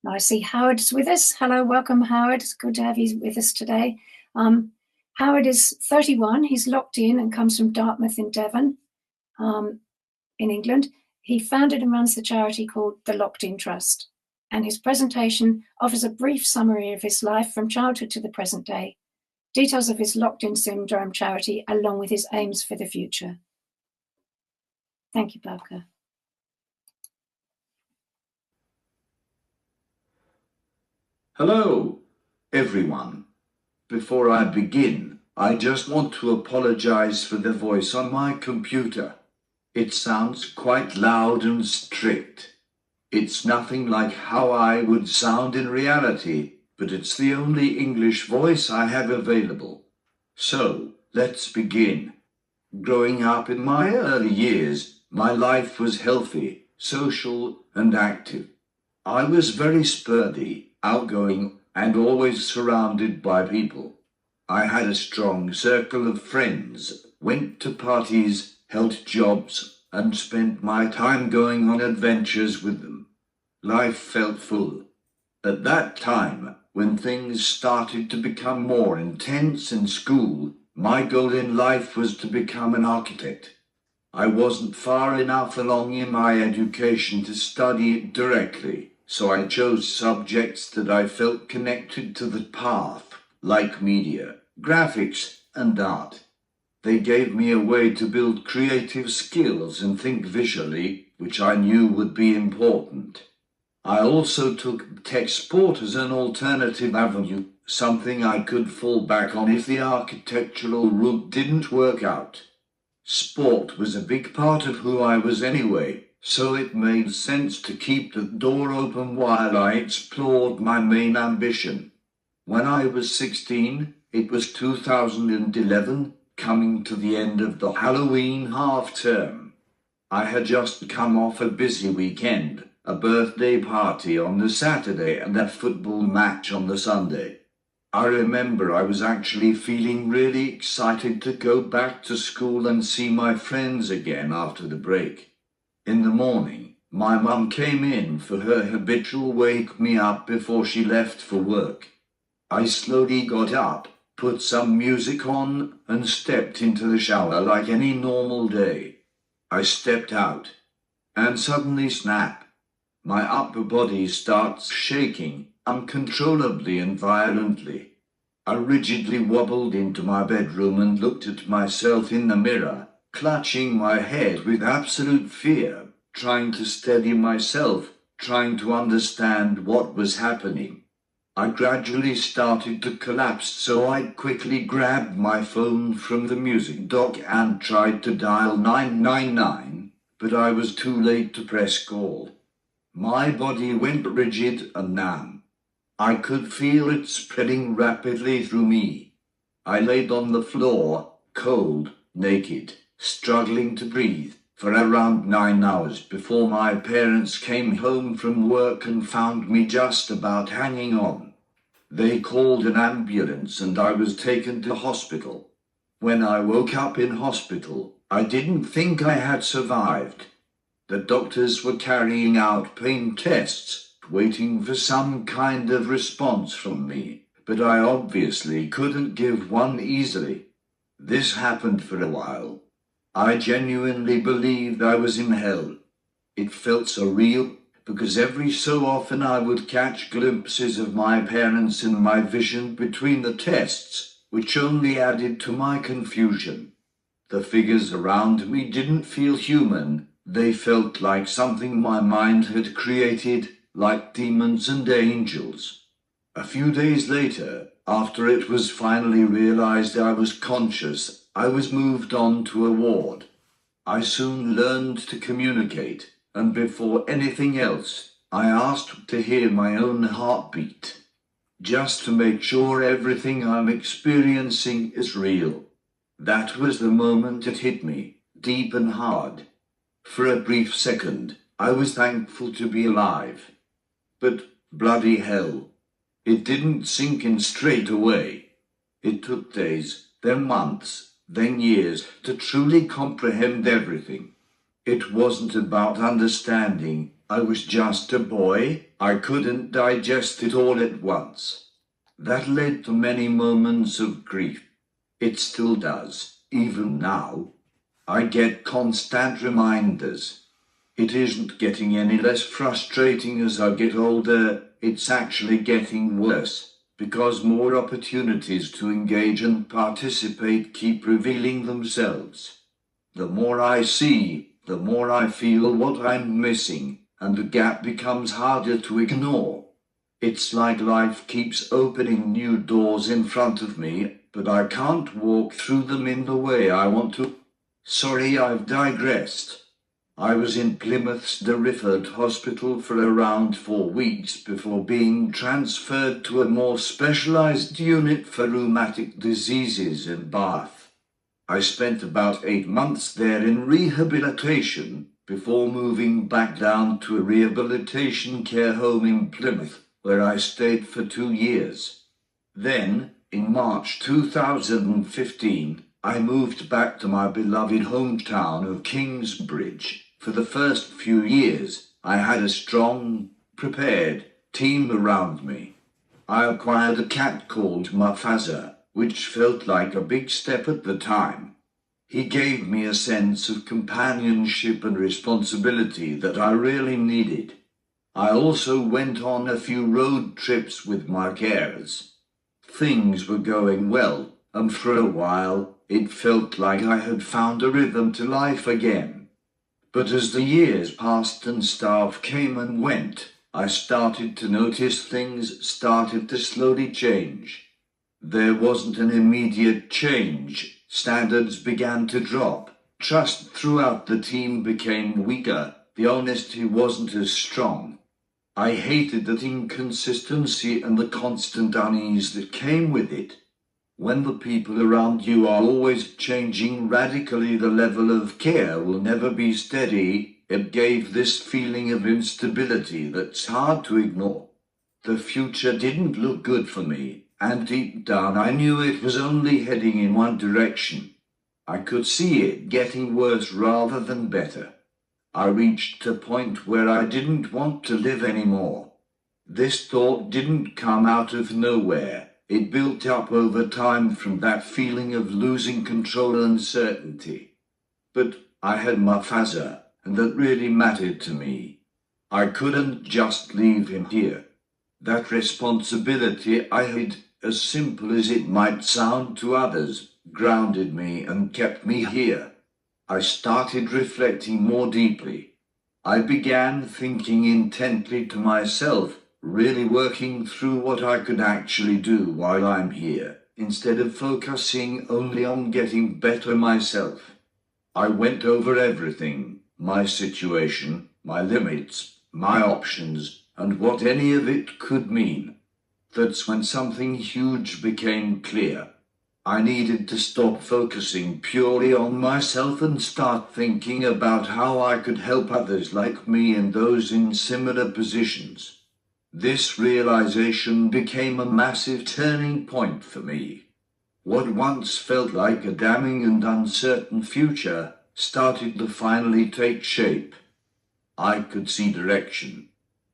I see Howard's with us. Hello, welcome, Howard. It's good to have you with us today. Howard is 31. He's locked in and comes from Dartmouth in Devon, in England. He founded and runs the charity called the Locked In Trust. And his presentation offers a brief summary of his life from childhood to the present day, details of his Locked In Syndrome charity, along with his aims for the future. Thank you, Bowker. Hello, everyone. Before I begin, I just want to apologize for the voice on my computer. It sounds quite loud and strict. It's nothing like how I would sound in reality, but it's the only English voice I have available. So, let's begin. Growing up in my early years, my life was healthy, social, and active. I was very spurty, outgoing, and always surrounded by people. I had a strong circle of friends, went to parties, held jobs, and spent my time going on adventures with them. Life felt full. At that time, when things started to become more intense in school, my goal in life was to become an architect. I wasn't far enough along in my education to study it directly, so I chose subjects that I felt connected to the path, like media, graphics, and art. They gave me a way to build creative skills and think visually, which I knew would be important. I also took tech sport as an alternative avenue, something I could fall back on if the architectural route didn't work out. Sport was a big part of who I was anyway, so it made sense to keep the door open while I explored my main ambition. When I was 16, it was 2011, coming to the end of the Halloween half-term. I had just come off a busy weekend, a birthday party on the Saturday and a football match on the Sunday. I remember I was actually feeling really excited to go back to school and see my friends again after the break. In the morning, my mum came in for her habitual wake me up before she left for work. I slowly got up, put some music on, and stepped into the shower like any normal day. I stepped out, and suddenly snap. My upper body starts shaking uncontrollably and violently. I rigidly wobbled into my bedroom and looked at myself in the mirror, clutching my head with absolute fear, trying to steady myself, trying to understand what was happening. I gradually started to collapse, so I quickly grabbed my phone from the music dock and tried to dial 999, but I was too late to press call. My body went rigid and numb. I could feel it spreading rapidly through me. I laid on the floor, cold, naked, struggling to breathe, for around 9 hours before my parents came home from work and found me just about hanging on. They called an ambulance and I was taken to hospital. When I woke up in hospital, I didn't think I had survived. The doctors were carrying out pain tests, waiting for some kind of response from me, but I obviously couldn't give one easily. This happened for a while. I genuinely believed I was in hell. It felt surreal, because every so often I would catch glimpses of my parents in my vision between the tests, which only added to my confusion. The figures around me didn't feel human. They felt like something my mind had created, like demons and angels. A few days later, after it was finally realized I was conscious, I was moved on to a ward. I soon learned to communicate, and before anything else, I asked to hear my own heartbeat, just to make sure everything I'm experiencing is real. That was the moment it hit me, deep and hard. For a brief second, I was thankful to be alive. But bloody hell, it didn't sink in straight away. It took days, then months, then years to truly comprehend everything. It wasn't about understanding, I was just a boy, I couldn't digest it all at once. That led to many moments of grief. It still does, even now. I get constant reminders. It isn't getting any less frustrating as I get older, it's actually getting worse, because more opportunities to engage and participate keep revealing themselves. The more I see, the more I feel what I'm missing, and the gap becomes harder to ignore. It's like life keeps opening new doors in front of me, but I can't walk through them in the way I want to. Sorry, I've digressed. I was in Plymouth's Derriford Hospital for around 4 weeks before being transferred to a more specialized unit for rheumatic diseases in Bath. I spent about 8 months there in rehabilitation before moving back down to a rehabilitation care home in Plymouth, where I stayed for 2 years. Then, in March 2015, I moved back to my beloved hometown of Kingsbridge. For the first few years, I had a strong, prepared team around me. I acquired a cat called Mufasa, which felt like a big step at the time. He gave me a sense of companionship and responsibility that I really needed. I also went on a few road trips with my carers. Things were going well, and for a while, it felt like I had found a rhythm to life again. But as the years passed and staff came and went, I started to notice things started to slowly change. There wasn't an immediate change. Standards began to drop. Trust throughout the team became weaker. The honesty wasn't as strong. I hated that inconsistency and the constant unease that came with it. When the people around you are always changing radically, the level of care will never be steady. It gave this feeling of instability that's hard to ignore. The future didn't look good for me, and deep down I knew it was only heading in one direction. I could see it getting worse rather than better. I reached a point where I didn't want to live anymore. This thought didn't come out of nowhere. It built up over time from that feeling of losing control and uncertainty. But I had Mufasa, and that really mattered to me. I couldn't just leave him here. That responsibility I had, as simple as it might sound to others, grounded me and kept me here. I started reflecting more deeply. I began thinking intently to myself, really working through what I could actually do while I'm here, instead of focusing only on getting better myself. I went over everything, my situation, my limits, my options, and what any of it could mean. That's when something huge became clear. I needed to stop focusing purely on myself and start thinking about how I could help others like me and those in similar positions. This realization became a massive turning point for me. What once felt like a damning and uncertain future started to finally take shape. I could see direction.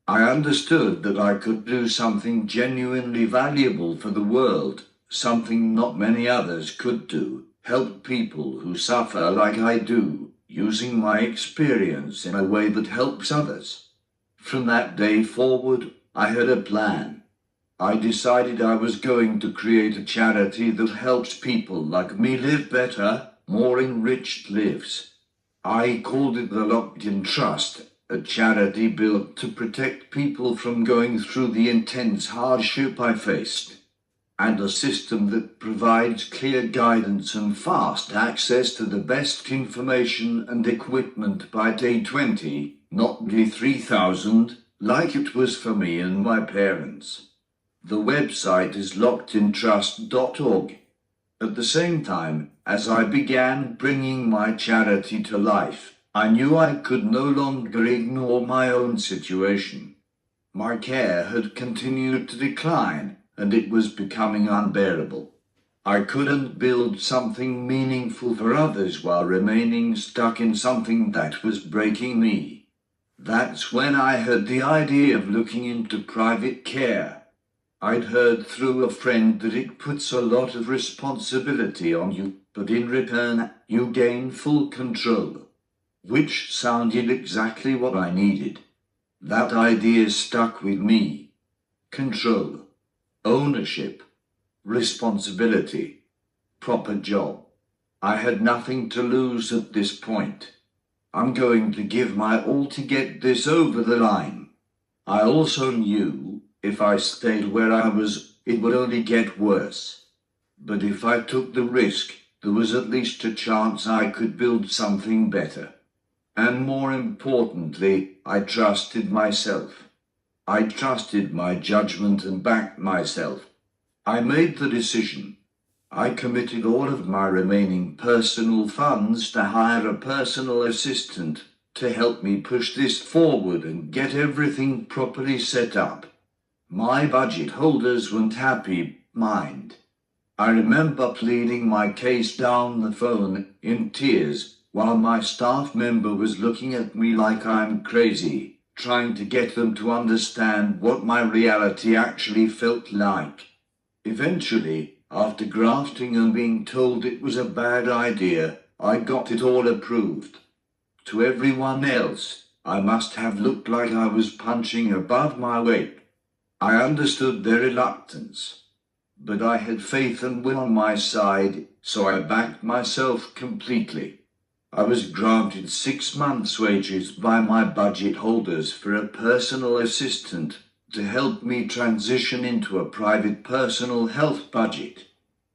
I understood that I could do something genuinely valuable for the world, something not many others could do, help people who suffer like I do, using my experience in a way that helps others. From that day forward, I had a plan. I decided I was going to create a charity that helps people like me live better, more enriched lives. I called it the Locked-In Trust, a charity built to protect people from going through the intense hardship I faced, and a system that provides clear guidance and fast access to the best information and equipment by day 20, not day 3000, like it was for me and my parents. The website is lockedintrust.org. At the same time, as I began bringing my charity to life, I knew I could no longer ignore my own situation. My care had continued to decline, and it was becoming unbearable. I couldn't build something meaningful for others while remaining stuck in something that was breaking me. That's when I had the idea of looking into private care. I'd heard through a friend that it puts a lot of responsibility on you, but in return you gain full control, which sounded exactly what I needed. That idea stuck with me. Control, ownership, responsibility, proper job. I had nothing to lose at this point. I'm going to give my all to get this over the line. I also knew if I stayed where I was, it would only get worse. But if I took the risk, there was at least a chance I could build something better. And more importantly, I trusted myself. I trusted my judgment and backed myself. I made the decision. I committed all of my remaining personal funds to hire a personal assistant to help me push this forward and get everything properly set up. My budget holders weren't happy, mind. I remember pleading my case down the phone in tears while my staff member was looking at me like I'm crazy, trying to get them to understand what my reality actually felt like. Eventually, after grafting and being told it was a bad idea, I got it all approved. To everyone else, I must have looked like I was punching above my weight. I understood their reluctance, but I had faith and will on my side, so I backed myself completely. I was granted 6 months' wages by my budget holders for a personal assistant to help me transition into a private personal health budget.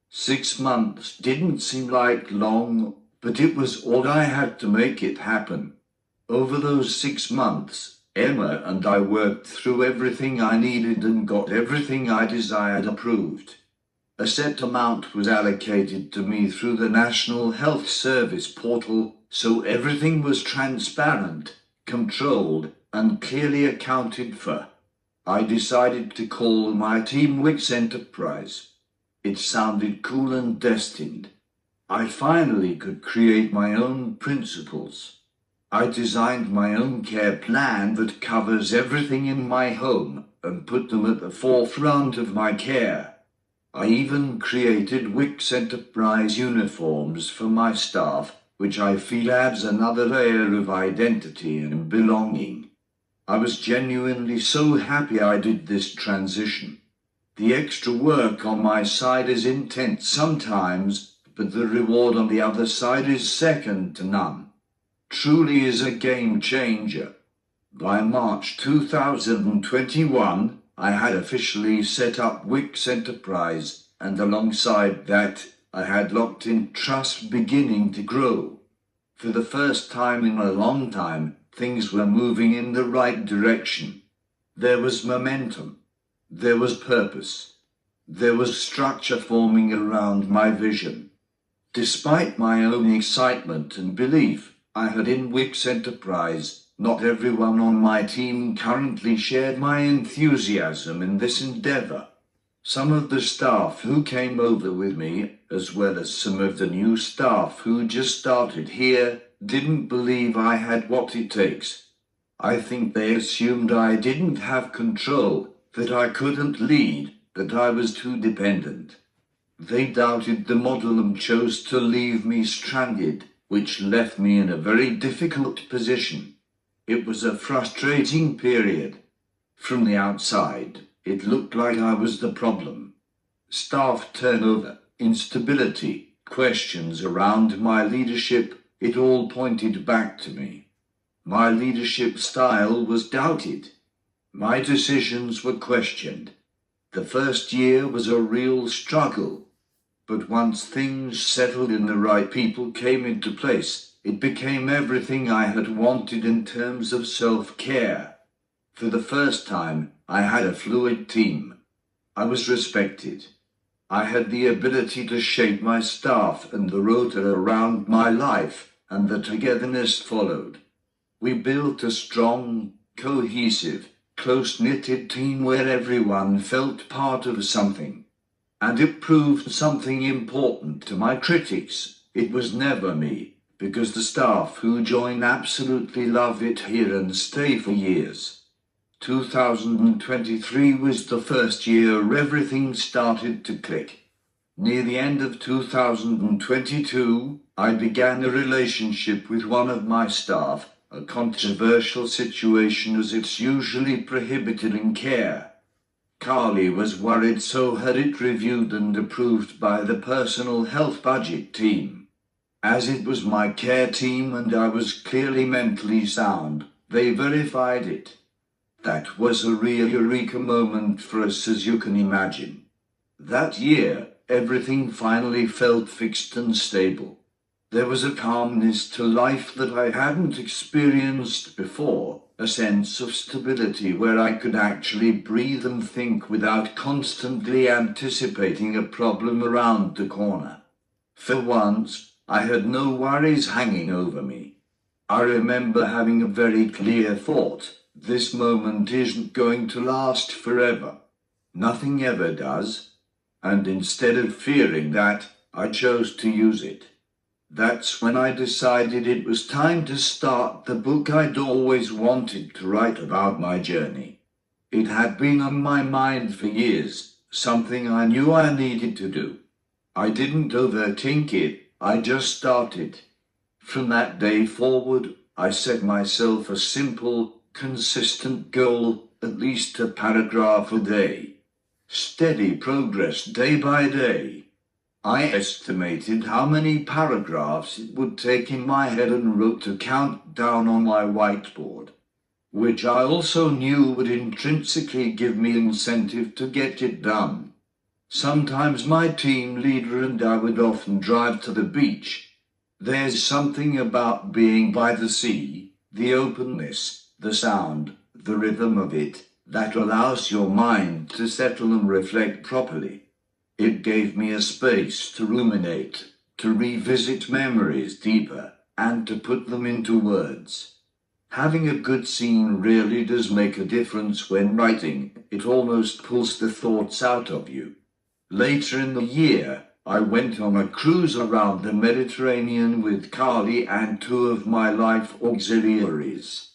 6 months didn't seem like long, but it was all I had to make it happen. Over those 6 months, Emma and I worked through everything I needed and got everything I desired approved. A set amount was allocated to me through the National Health Service portal, so everything was transparent, controlled, and clearly accounted for. I decided to call my team Wicks Enterprise. It sounded cool and destined. I finally could create my own principles. I designed my own care plan that covers everything in my home and put them at the forefront of my care. I even created Wicks Enterprise uniforms for my staff, which I feel adds another layer of identity and belonging. I was genuinely so happy I did this transition. The extra work on my side is intense sometimes, but the reward on the other side is second to none. Truly is a game changer. By March 2021, I had officially set up Wicks Enterprise, and alongside that, I had locked-in trust beginning to grow. For the first time in a long time, things were moving in the right direction. There was momentum. There was purpose. There was structure forming around my vision. Despite my own excitement and belief I had in Wicks Enterprise, not everyone on my team currently shared my enthusiasm in this endeavor. Some of the staff who came over with me, as well as some of the new staff who just started here, didn't believe I had what it takes. I think they assumed I didn't have control, that I couldn't lead, that I was too dependent. They doubted the model and chose to leave me stranded, which left me in a very difficult position. It was a frustrating period. From the outside, it looked like I was the problem. Staff turnover, instability, questions around my leadership, it all pointed back to me. My leadership style was doubted. My decisions were questioned. The first year was a real struggle. But once things settled and the right people came into place, it became everything I had wanted in terms of self-care. For the first time, I had a fluid team. I was respected. I had the ability to shape my staff and the rota around my life, and the togetherness followed. We built a strong, cohesive, close-knitted team where everyone felt part of something. And it proved something important to my critics. It was never me, because the staff who join absolutely love it here and stay for years. 2023 was the first year everything started to click. Near the end of 2022, I began a relationship with one of my staff, a controversial situation as it's usually prohibited in care. Carly was worried, so had it reviewed and approved by the personal health budget team. As it was my care team and I was clearly mentally sound, they verified it. That was a real eureka moment for us, as you can imagine. That year, everything finally felt fixed and stable. There was a calmness to life that I hadn't experienced before, a sense of stability where I could actually breathe and think without constantly anticipating a problem around the corner. For once, I had no worries hanging over me. I remember having a very clear thought: this moment isn't going to last forever. Nothing ever does. And instead of fearing that, I chose to use it. That's when I decided it was time to start the book I'd always wanted to write about my journey. It had been on my mind for years, something I knew I needed to do. I didn't overthink it, I just started. From that day forward, I set myself a simple, consistent goal, at least a paragraph a day. Steady progress day by day. I estimated how many paragraphs it would take in my head and wrote a countdown on my whiteboard, which I also knew would intrinsically give me incentive to get it done. Sometimes my team leader and I would often drive to the beach. There's something about being by the sea, the openness, the sound, the rhythm of it, that allows your mind to settle and reflect properly. It gave me a space to ruminate, to revisit memories deeper, and to put them into words. Having a good scene really does make a difference when writing. It almost pulls the thoughts out of you. Later in the year, I went on a cruise around the Mediterranean with Carly and two of my life auxiliaries.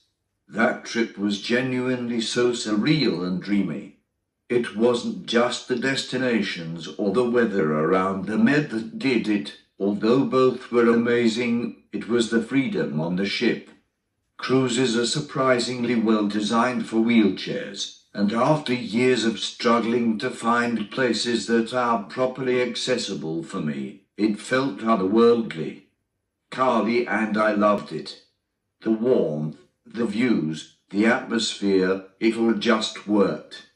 That trip was genuinely so surreal and dreamy. It wasn't just the destinations or the weather around the Med that did it, although both were amazing. It was the freedom on the ship. Cruises are surprisingly well designed for wheelchairs, and after years of struggling to find places that are properly accessible for me, it felt otherworldly. Carly and I loved it. The warmth, the views, the atmosphere, it all just worked.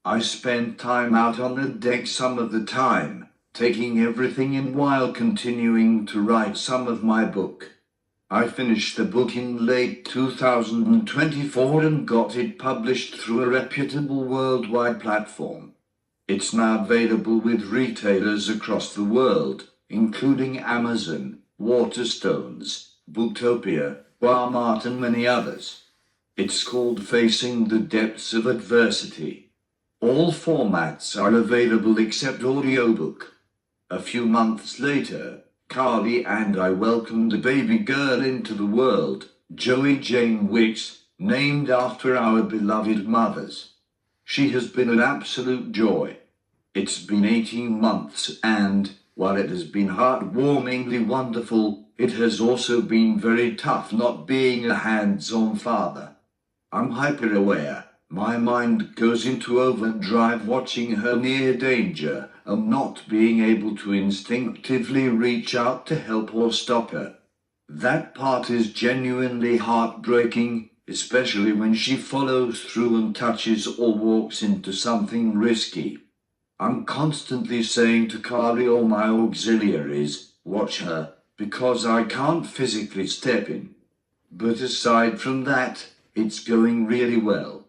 I spent time out on the deck some of the time, taking everything in while continuing to write some of my book. I finished the book in late 2024 and got it published through a reputable worldwide platform. It's now available with retailers across the world, including Amazon, Waterstones, Booktopia, Walmart and many others. It's called Facing the Depths of Adversity. All formats are available except audiobook. A few months later, Carly and I welcomed a baby girl into the world, Joey Jane Wicks, named after our beloved mothers. She has been an absolute joy. It's been 18 months and, while it has been heartwarmingly wonderful, it has also been very tough not being a hands-on father. I'm hyper-aware. My mind goes into overdrive watching her near danger and not being able to instinctively reach out to help or stop her. That part is genuinely heartbreaking, especially when she follows through and touches or walks into something risky. I'm constantly saying to Carly or my auxiliaries, watch her, because I can't physically step in. But aside from that, it's going really well.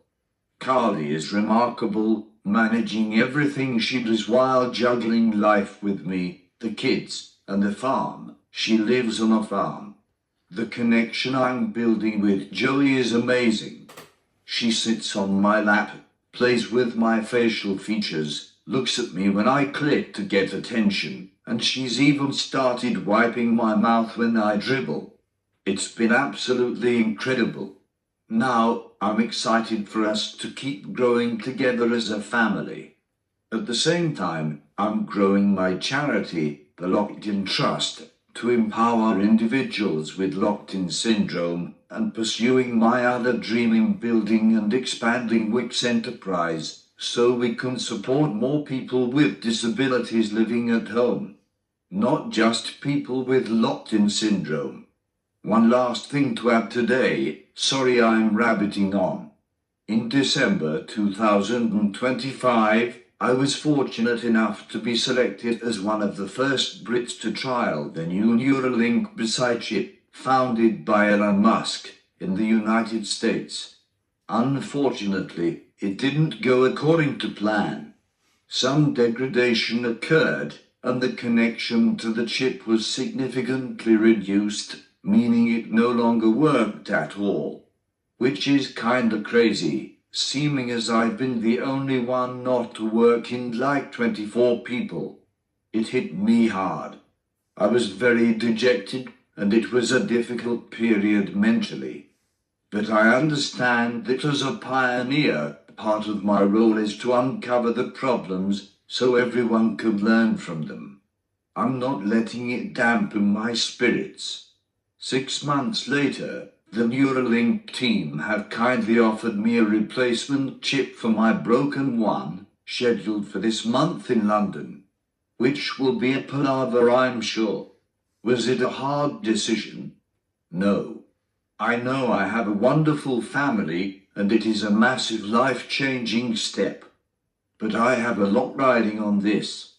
Carly is remarkable, managing everything she does while juggling life with me, the kids, and the farm. She lives on a farm. The connection I'm building with Joey is amazing. She sits on my lap, plays with my facial features, looks at me when I click to get attention, and she's even started wiping my mouth when I dribble. It's been absolutely incredible. Now I'm excited for us to keep growing together as a family. At the same time, I'm growing my charity, the Locked-In Trust, to empower individuals with locked-in syndrome, and pursuing my other dream in building and expanding Wicks Enterprise so we can support more people with disabilities living at home, not just people with locked-in syndrome. One last thing to add today, sorry I'm rabbiting on. In December 2025, I was fortunate enough to be selected as one of the first Brits to trial the new Neuralink-BCI chip founded by Elon Musk in the United States. Unfortunately, it didn't go according to plan. Some degradation occurred, and the connection to the chip was significantly reduced, meaning it no longer worked at all. Which is kinda crazy, seeming as I've been the only one not to work in like 24 people. It hit me hard. I was very dejected, and it was a difficult period mentally. But I understand that as a pioneer, part of my role is to uncover the problems so everyone could learn from them. I'm not letting it dampen my spirits. 6 months later, the Neuralink team have kindly offered me a replacement chip for my broken one, scheduled for this month in London, which will be a palaver, I'm sure. Was it a hard decision? No. I know I have a wonderful family, and it is a massive life-changing step. But I have a lot riding on this.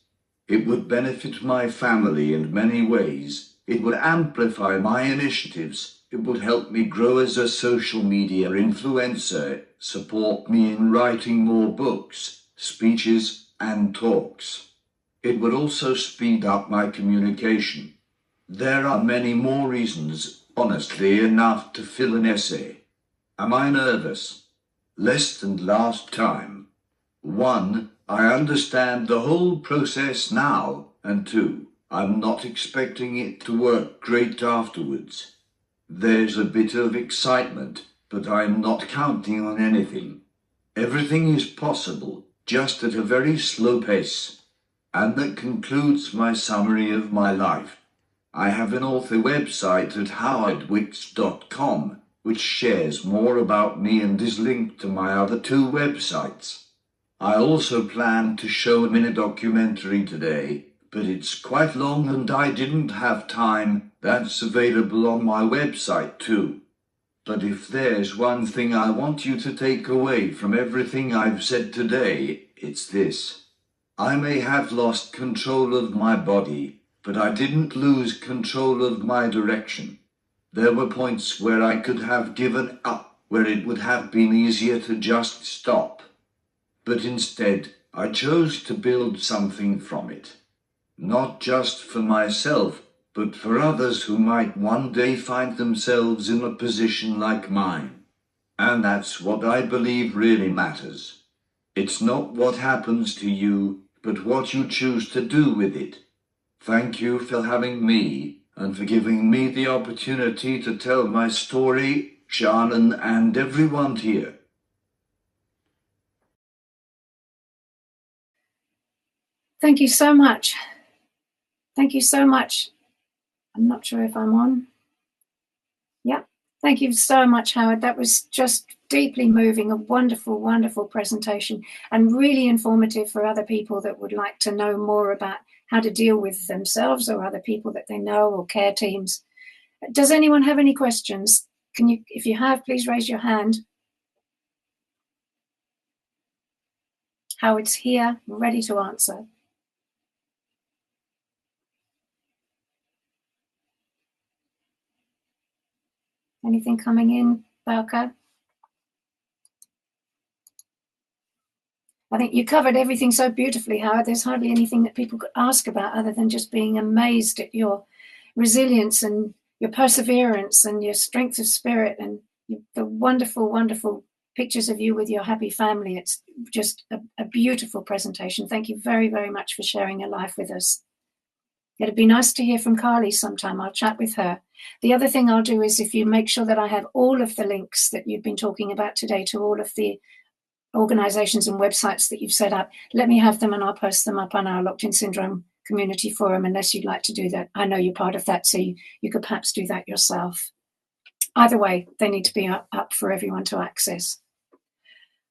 It would benefit my family in many ways. It would amplify my initiatives. It would help me grow as a social media influencer, support me in writing more books, speeches, and talks. It would also speed up my communication. There are many more reasons, honestly enough, to fill an essay. Am I nervous? Less than last time. 1, I understand the whole process now, and 2, I'm not expecting it to work great afterwards. There's a bit of excitement, but I'm not counting on anything. Everything is possible, just at a very slow pace. And that concludes my summary of my life. I have an author website at howardwicks.com, which shares more about me and is linked to my other 2 websites. I also plan to show a mini documentary today, but it's quite long and I didn't have time. That's available on my website too. But if there's one thing I want you to take away from everything I've said today, it's this. I may have lost control of my body, but I didn't lose control of my direction. There were points where I could have given up, where it would have been easier to just stop. But instead, I chose to build something from it. Not just for myself, but for others who might one day find themselves in a position like mine. And that's what I believe really matters. It's not what happens to you, but what you choose to do with it. Thank you for having me, and for giving me the opportunity to tell my story, Shannon and everyone here. Thank you so much. Thank you so much. I'm not sure if I'm on. Yeah. Thank you so much, Howard. That was just deeply moving, a wonderful, wonderful presentation, and really informative for other people that would like to know more about how to deal with themselves or other people that they know, or care teams. Does anyone have any questions? Can you, if you have, please raise your hand. Howard's here, ready to answer. Anything coming in, Bauka? I think you covered everything so beautifully, Howard. There's hardly anything that people could ask about other than just being amazed at your resilience and your perseverance and your strength of spirit and the wonderful, wonderful pictures of you with your happy family. It's just a beautiful presentation. Thank you very, very much for sharing your life with us. It'd be nice to hear from Carly sometime. I'll chat with her. The other thing I'll do is, if you make sure that I have all of the links that you've been talking about today to all of the organizations and websites that you've set up, let me have them and I'll post them up on our Locked In Syndrome community forum, unless you'd like to do that. I know you're part of that, so you could perhaps do that yourself. Either way, they need to be up for everyone to access.